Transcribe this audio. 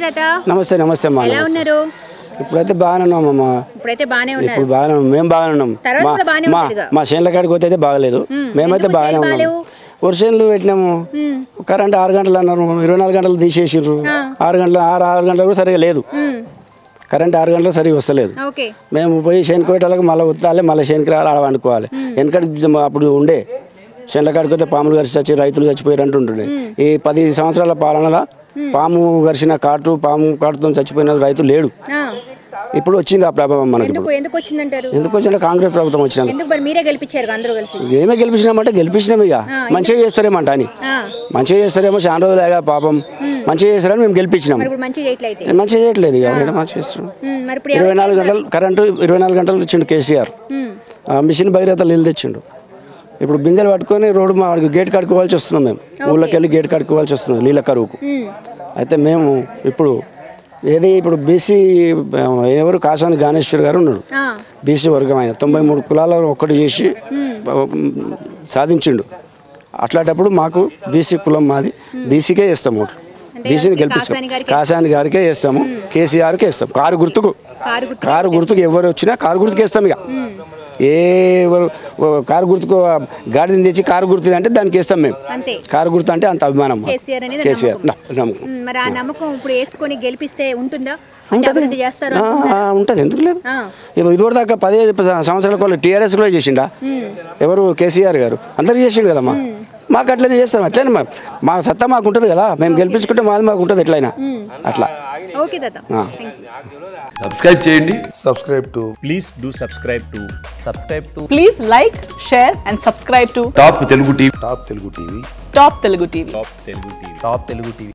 తాత. నమస్తే నమస్తే అమ్మా. ఎలా ఉన్నారు? ఇప్పుడైతే బాగానే ఉన్నాం అమ్మా. ఇప్పుడైతే బాగానే ఉన్నారు. ఇప్పుడు బాగానే ఉన్నాం, మేము బాగానే ఉన్నాం. మా చేనుల కాడికి పోతే అయితే బాగలేదు, మేమైతే బాగానే ఉన్నాం. వర్షన్లు పెట్టినాము, కరెంట్ 6 గంటలు అన్నారు, 24 గంటలు తీసేసిండ్రు. 6 గంటలు కూడా సరిగా లేదు, కరెంట్ 6 గంటలు సరిగా వస్తలేదు. మేము పోయి చేనుకు పోయేటాలకు మళ్ళీ వస్తాలి, మళ్ళీ చేనుకి రావాలి, ఆడ వండుకోవాలి. వెనకటి అప్పుడు ఉండే చేనుల కాడికి పోతే పాములు గరిచి చచ్చి రైతులు చచ్చిపోయారు అంటుండే. ఈ 10 సంవత్సరాల పాలనలో పాము గరిచిన పాము కాటుతో చచ్చిపోయిన రైతు లేడు. ఇప్పుడు వచ్చింది ఆ ప్రభావం మనకి. ఎందుకు వచ్చిందంటే కాంగ్రెస్ ప్రభుత్వం వచ్చినందుకు. ఏమే గెలిపించినామంటే గెలిపించినాం, ఇక మంచిగా చేస్తారేమంట అని. మంచిగా చేస్తారేమో, చాలా రోజులేగా పాపం మంచిగా చేస్తారని మేము గెలిపించినాం. మంచిగా చేయట్లేదు, ఇక మంచిగా చేస్తున్నాం. 24 గంటలు కరెంటు 24 గంటలు ఇచ్చిండు కేసీఆర్. మిషన్ భగీరథ నీళ్ళు తెచ్చిండు. ఇప్పుడు బిందెలు పట్టుకొని రోడ్డు మా గేట్ కడుక్కోవాల్సి వస్తున్నాం. మేము ఊళ్ళోకి వెళ్ళి గేట్ కడుక్కోవాల్సి వస్తుంది నీళ్ళ కరువుకు. అయితే మేము ఇప్పుడు బీసీ ఎవరు కాసాని గానేశ్వర్ గారు ఉన్నాడు, బీసీ వర్గం. ఆయన 93 కులాల ఒక్కటి చేసి సాధించిండు. అట్లాంటప్పుడు మాకు బీసీ కులం మాది, బీసీకే వేస్తాం ఓట్లు. బీసీని గెలిపిస్తాం, కాసాని గారికే వేస్తాము, కేసీఆర్కే వేస్తాం. కారు గుర్తుకు ఎవరు వచ్చినా కారు గుర్తుకు వేస్తాం. ఇక కారు గుర్తుకు గాడిని తెచ్చి కారు గుర్తు అంటే దానికి వేస్తాం మేము. కారు గుర్తు అంటే అంత అభిమానం కేసీఆర్ నమ్మకం. ఉంటుంది, ఎందుకు లేదు. ఇదివరకు దాకా 15 సంవత్సరాల వాళ్ళు టీఆర్ఎస్ కూడా చేసిండా, ఎవరు కేసీఆర్ గారు అందరు చేసిండు కదమ్మా. మాకు అట్లనే చేస్తాం, అట్లనే మా సత్తా మాకు ఉంటుంది కదా, మేము గెలిపించుకుంటే మాది మాకు ఉంటుంది ఎట్లయినా అట్లా. సబ్స్క్రైబ్ చేయండి. Please like, share and subscribe to top Telugu TV. Top Telugu TV.